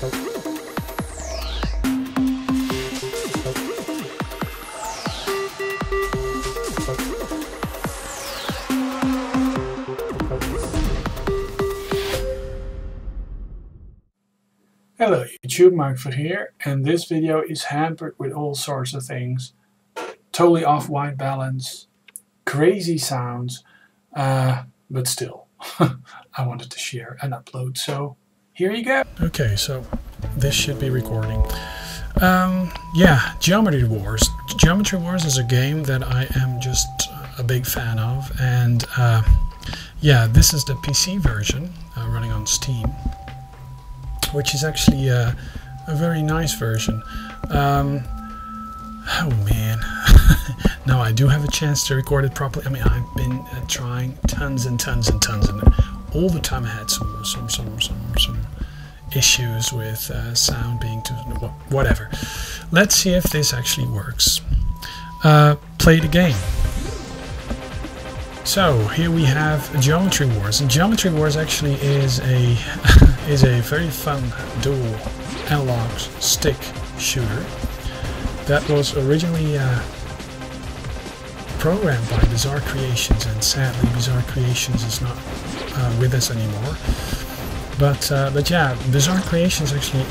Hello YouTube, Mark here, and this video is hampered with all sorts of things. Totally off white balance, crazy sounds, but still, I wanted to share and upload, so here you go. Okay, so this should be recording. Yeah, Geometry Wars. Geometry Wars is a game that I am just a big fan of, and yeah, this is the PC version running on Steam, which is actually a very nice version. Oh man, now I do have a chance to record it properly. I mean, I've been trying tons and tons and tons, and all the time I had some issues with sound being too whatever. Let's see if this actually works. Play the game. So here we have Geometry Wars, and Geometry Wars actually is a is a very fun dual analog stick shooter that was originally programmed by Bizarre Creations, and sadly Bizarre Creations is not with us anymore. But yeah, Bizarre Creations actually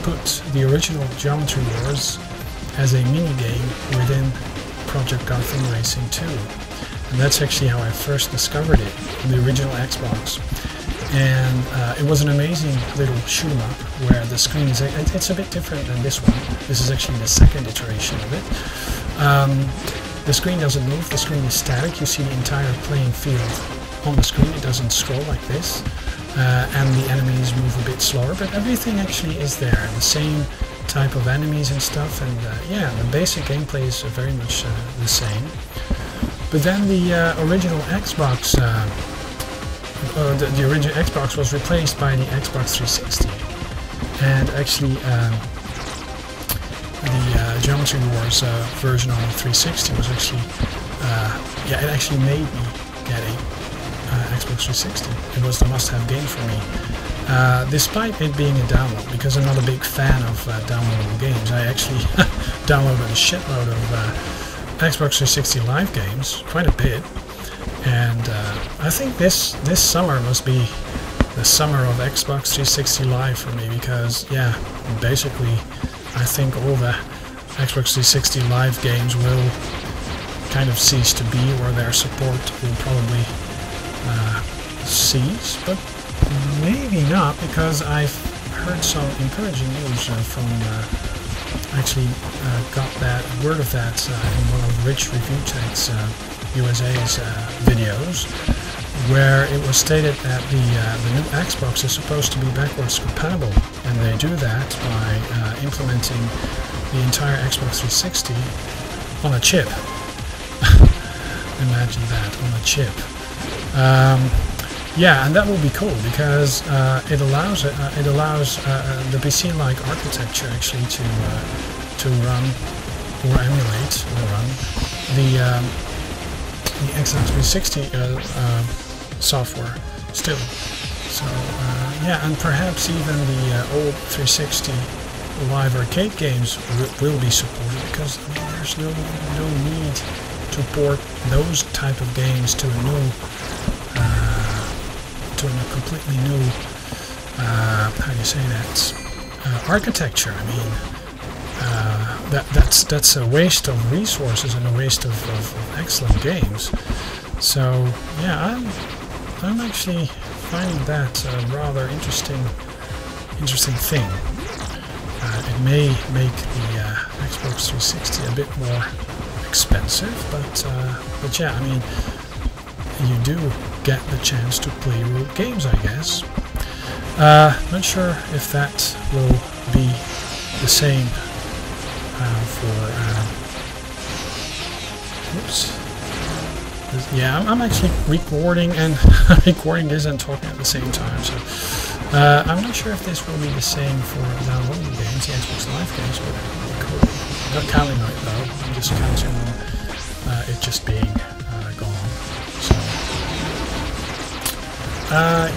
put the original Geometry Wars as a mini game within Project Gotham Racing 2. And that's actually how I first discovered it, on the original Xbox. And it was an amazing little shoot 'em up where the screen is, it's a bit different than this one. This is actually the second iteration of it. The screen doesn't move, the screen is static. You see the entire playing field on the screen. It doesn't scroll like this. And the enemies move a bit slower, but everything actually is there. The same type of enemies and stuff, and yeah, the basic gameplay is very much the same. But then the original Xbox, the original Xbox was replaced by the Xbox 360, and actually the Geometry Wars version on the 360 was actually, yeah, it actually made me get a Xbox 360. It was the must-have game for me, despite it being a download, because I'm not a big fan of downloadable games. I actually downloaded a shitload of Xbox 360 Live games, quite a bit, and I think this summer must be the summer of Xbox 360 Live for me, because yeah, basically I think all the Xbox 360 Live games will kind of cease to be, or their support will probably cease, but maybe not, because I've heard some encouraging news from actually got that word of that in one of Rich Review Tech's USA's videos, where it was stated that the new Xbox is supposed to be backwards compatible, and they do that by implementing the entire Xbox 360 on a chip. Imagine that, on a chip. Yeah, and that will be cool, because it allows the PC-like architecture actually to run or emulate or run the Xbox 360 software still. So yeah, and perhaps even the old 360 Live arcade games will be supported, because I mean, there's no need to port those type of games to a new to a completely new how do you say that, architecture. I mean, that's a waste of resources and a waste of excellent games. So yeah, I'm actually finding that a rather interesting thing. It may make the Xbox 360 a bit more expensive, but yeah, I mean, you do get the chance to play real games, I guess. Not sure if that will be the same for oops. Yeah, I'm actually recording and recording this and talking at the same time, so I'm not sure if this will be the same for downloading games, the Xbox Live games, but cool. I'm not counting on it though, I'm just counting on it just being gone. So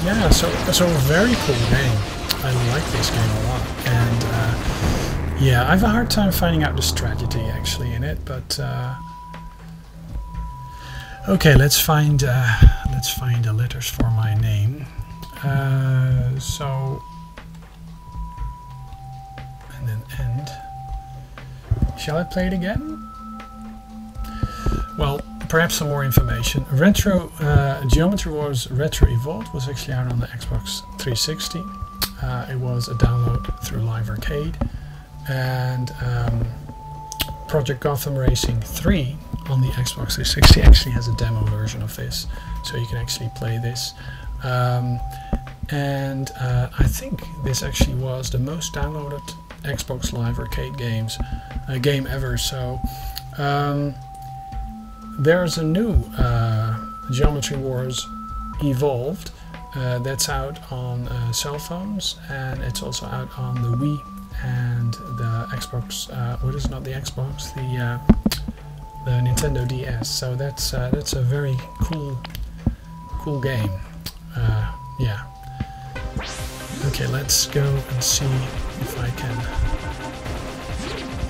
yeah, so a very cool game. I like this game a lot, and yeah, I have a hard time finding out the strategy actually in it, but okay, let's find the letters for my name. So, and then end. Shall I play it again? Well, perhaps some more information. Retro Geometry Wars Retro Evolved was actually out on the Xbox 360. It was a download through Live Arcade, and Project Gotham Racing 3 on the Xbox 360 actually has a demo version of this, so you can actually play this. And I think this actually was the most downloaded Xbox Live Arcade game ever. So there's a new Geometry Wars Evolved that's out on cell phones, and it's also out on the Wii and the Xbox. What is not the Xbox? The Nintendo DS. So that's a very cool game. Yeah. Okay, let's go and see if I can.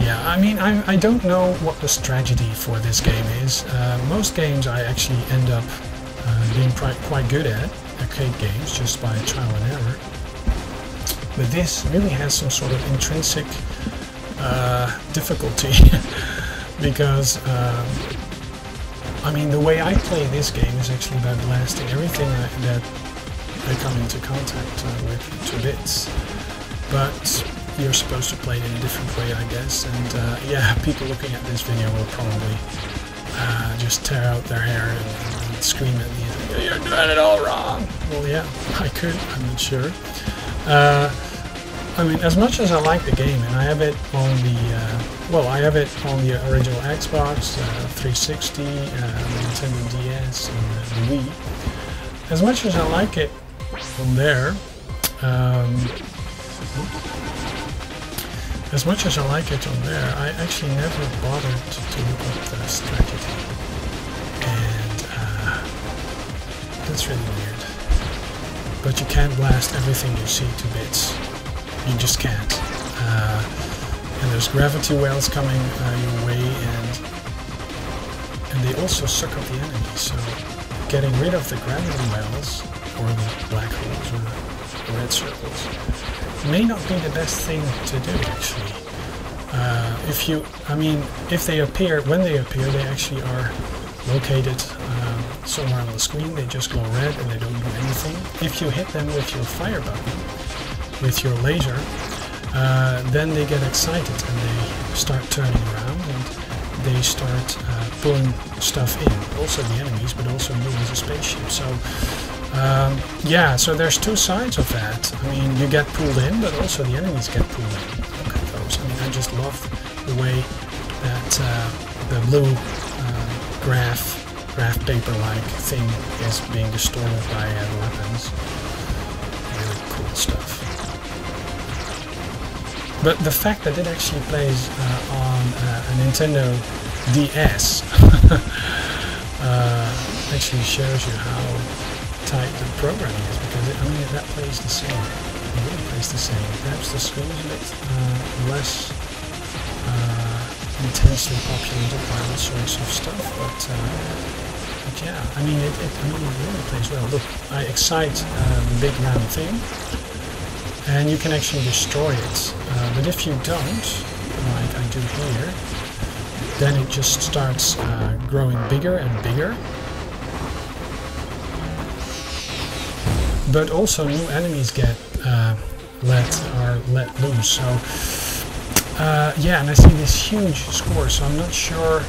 Yeah, I mean, I don't know what the strategy for this game is. Most games I actually end up being quite good at, arcade games, just by trial and error. But this really has some sort of intrinsic difficulty because I mean, the way I play this game is actually by blasting everything that I come into contact with to bits. But you're supposed to play it in a different way, I guess. And yeah, people looking at this video will probably just tear out their hair and scream at me, "You're doing it all wrong." Well, yeah, I could. I'm not sure. I mean, as much as I like the game, and I have it on the I have it on the original Xbox 360, the Nintendo DS, and the Wii. As much as I like it on there, I actually never bothered to look up the strategy, and that's really weird. But you can't blast everything you see to bits. You just can't. And there's gravity wells coming your way, and they also suck up the enemies. So getting rid of the gravity wells, or the black holes, or the red circles, may not be the best thing to do actually. If they appear, when they appear, they actually are located somewhere on the screen. They just glow red and they don't do anything. If you hit them with your fire button, with your laser, then they get excited and they start turning around and they start pulling stuff in. Also the enemies, but also you as a spaceship. So yeah, so there's two sides of that. I mean, you get pulled in, but also the enemies get pulled in. Look at those. I mean, I just love the way that the blue graph paper-like thing is being distorted by the weapons. Really cool stuff. But the fact that it actually plays on a Nintendo DS actually shows you how tight the programming is, because that plays the same. It really plays the same. Perhaps the screen is a bit less intensely populated by all sorts of stuff, but yeah, I mean it really plays well. Look, I excite the big round thing, and you can actually destroy it. But if you don't, like I do here, then it just starts growing bigger and bigger. But also new enemies get let loose. So yeah, and I see this huge score, so I'm not sure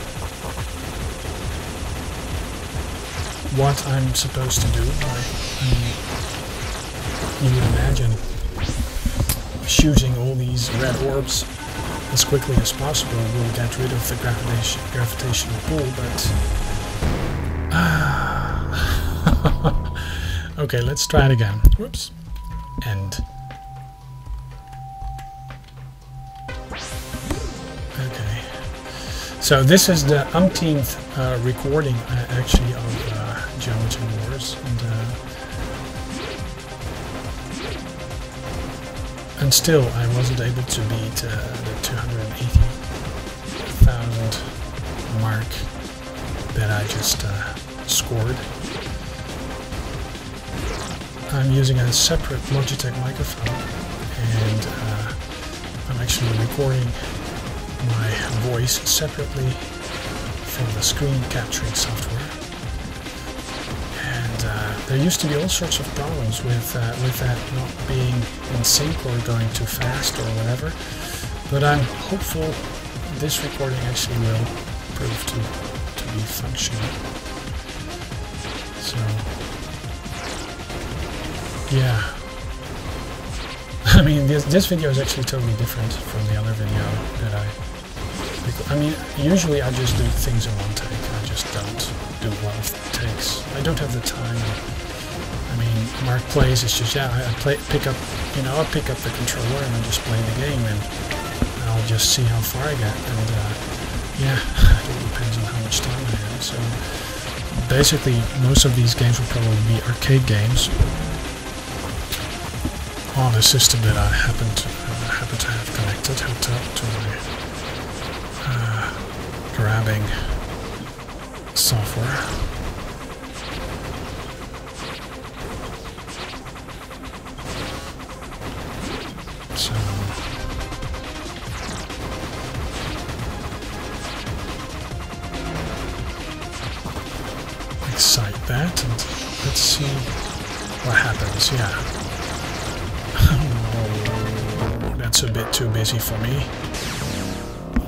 what I'm supposed to do. I mean, you would imagine shooting all these red orbs as quickly as possible will get rid of the gravitational pull, but okay, let's try it again. Whoops. End. Okay. So this is the umpteenth recording actually of Geometry Wars, and And still, I wasn't able to beat the 280,000 mark that I just scored. I'm using a separate Logitech microphone, and I'm actually recording my voice separately from the screen capturing software. And there used to be all sorts of problems with that not being in sync or going too fast or whatever. But I'm hopeful this recording actually will prove to be functional. So yeah. I mean, this video is actually totally different from the other video that I mean, usually I just do things in one take. I just don't do a lot of takes. I don't have the time. I mean, Mark plays, it's just, yeah, I'll pick up the controller and I just play the game, and I'll just see how far I get. And yeah, it all depends on how much time I have. So basically, most of these games will probably be arcade games on a system that I happen to have connected, hooked up to my grabbing software. So excite that, and let's see what happens. Yeah. Oh, that's a bit too busy for me.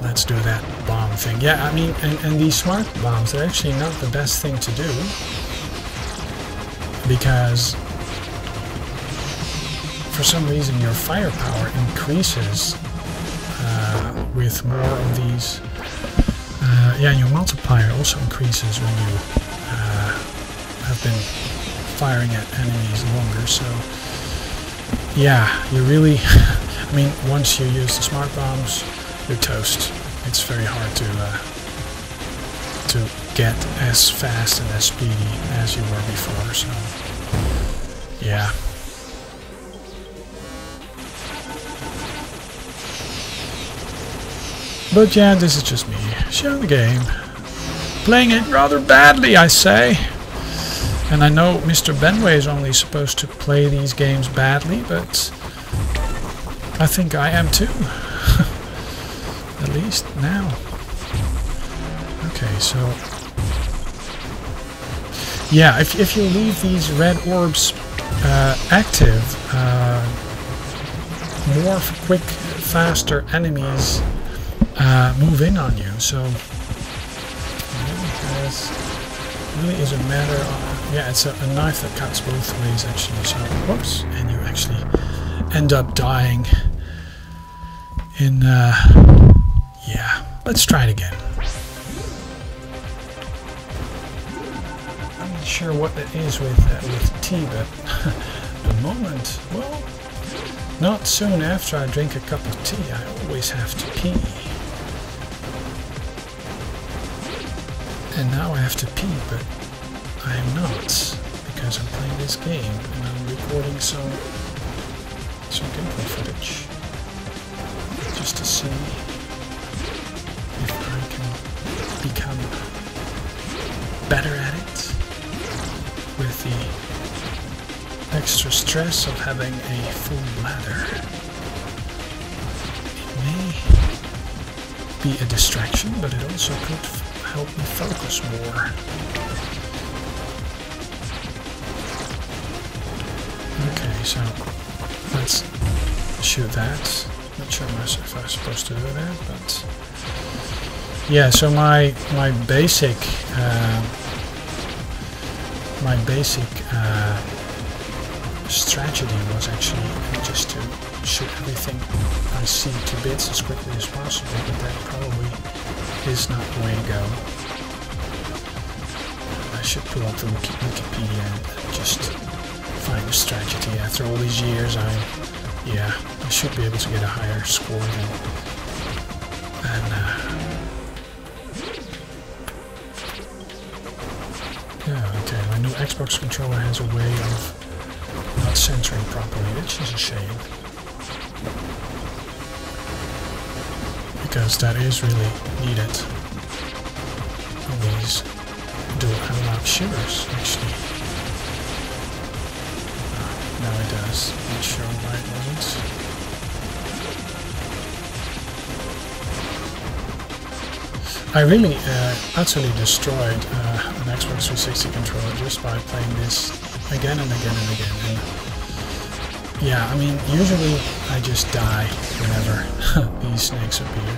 Let's do that bomb thing. Yeah, I mean, and these smart bombs, they're actually not the best thing to do, because for some reason your firepower increases with more of these. Yeah, your multiplier also increases when you have been firing at enemies longer. So yeah, you really, I mean, once you use the smart bombs, you're toast. It's very hard to get as fast and as speedy as you were before. So yeah. But yeah, this is just me sharing the game, playing it rather badly, I say. And I know Mr. Benway is only supposed to play these games badly, but I think I am too. At least now. Okay, so yeah, if you leave these red orbs active, more quick, faster enemies move in on you. So it really is a matter of, yeah, it's a knife that cuts both ways actually. So whoops, and you actually end up dying in. Yeah, let's try it again. I'm not sure what it is with tea, but the moment, well, not soon after I drink a cup of tea, I always have to pee. And now I have to pee, but I am not, because I'm playing this game and I'm recording some gameplay footage just to see if I can become better at it with the extra stress of having a full bladder. It may be a distraction, but it also could help me focus more. Okay, so let's shoot that. Not sure if I'm supposed to do that, but yeah. So my basic strategy was actually just to shoot everything I see to bits as quickly as possible, but that probably is not the way to go. I should pull up the Wikipedia and just find a strategy. After all these years, I should be able to get a higher score than yeah, okay, my new Xbox controller has a way of not centering properly, which is a shame. because that is really needed. These dual analog shooters, actually. Now it does. Not sure why it wasn't. I really utterly destroyed an Xbox 360 controller just by playing this again and again and again. And yeah, I mean, usually I just die whenever these snakes appear.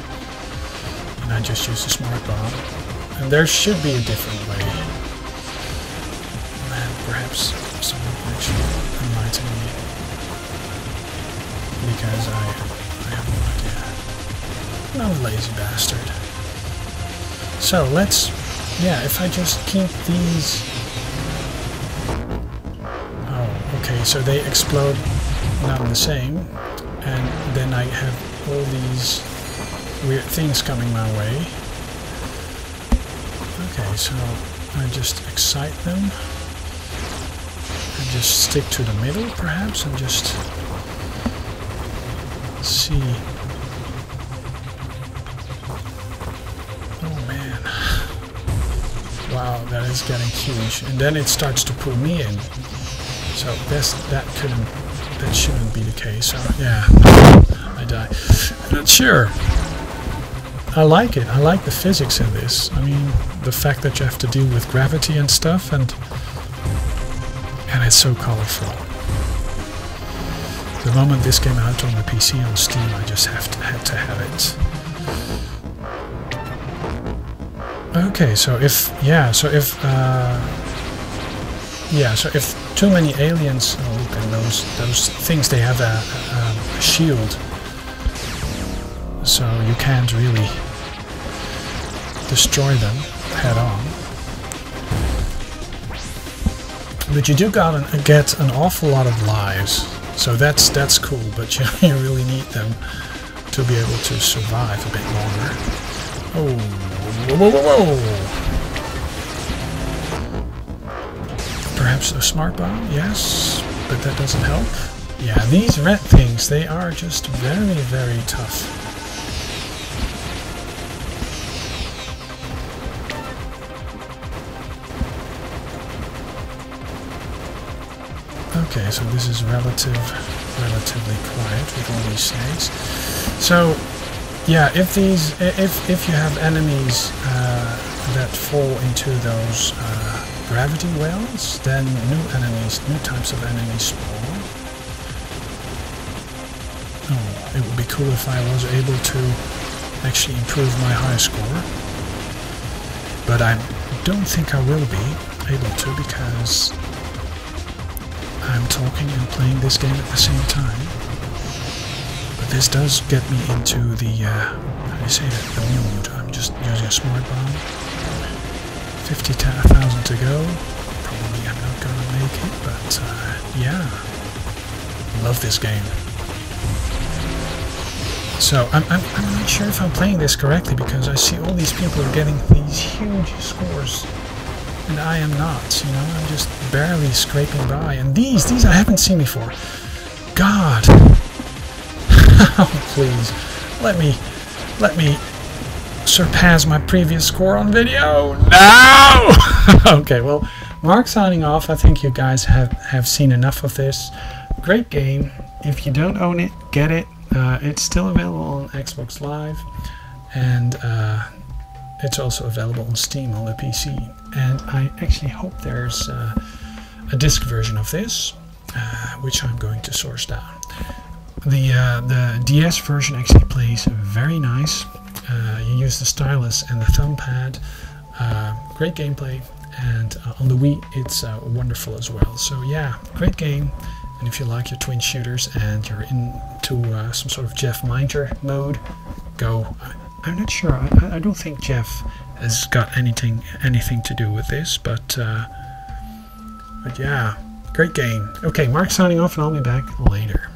And I just use a smart bomb. And there should be a different way. Man, perhaps someone can actually enlighten me. Because I have no idea. I'm a lazy bastard. So let's, yeah, if I just keep these... Oh, okay, so they explode not the same. And then I have all these weird things coming my way. Okay, so I just excite them. And just stick to the middle, perhaps, and just see. Oh man. Wow, that is getting huge. And then it starts to pull me in. So that shouldn't be the case. So yeah, I die. I'm not sure. I like it. I like the physics in this. I mean, the fact that you have to deal with gravity and stuff, and it's so colorful. The moment this came out on the PC on Steam, I just had to have it. Okay, so if too many aliens, oh look, and those things, they have a shield, so you can't really destroy them head on. But you do get an awful lot of lives, so that's cool, but you really need them to be able to survive a bit longer. Oh, whoa, whoa, whoa. Perhaps a smart bomb, yes, but that doesn't help. Yeah, these red things, they are just very, very tough. Okay, so this is relatively quiet with all these snakes. So, yeah, if you have enemies that fall into those gravity wells, then new types of enemies spawn. Oh, it would be cool if I was able to actually improve my high score, but I don't think I will be able to because I'm talking and playing this game at the same time. But this does get me into the, how do you say that, the mood. I'm just using a smart bomb. 50,000 to go. Probably I'm not gonna make it, but yeah. Love this game. So I'm not sure if I'm playing this correctly because I see all these people are getting these huge scores. And I am not, you know, I'm just barely scraping by. And these I haven't seen before. God. Oh, please. Let me surpass my previous score on video. No! Okay, well, Mark signing off. I think you guys have seen enough of this. Great game. If you don't own it, get it. It's still available on Xbox Live. And it's also available on Steam on the PC. And I actually hope there's a disc version of this, which I'm going to source down. The DS version actually plays very nice. You use the stylus and the thumb pad. Great gameplay. And on the Wii, it's wonderful as well. So yeah, great game. And if you like your twin shooters and you're into some sort of Jeff Minder mode, go. I'm not sure. I don't think Jeff has got anything to do with this, but yeah, great game. Okay, Mark signing off, and I'll be back later.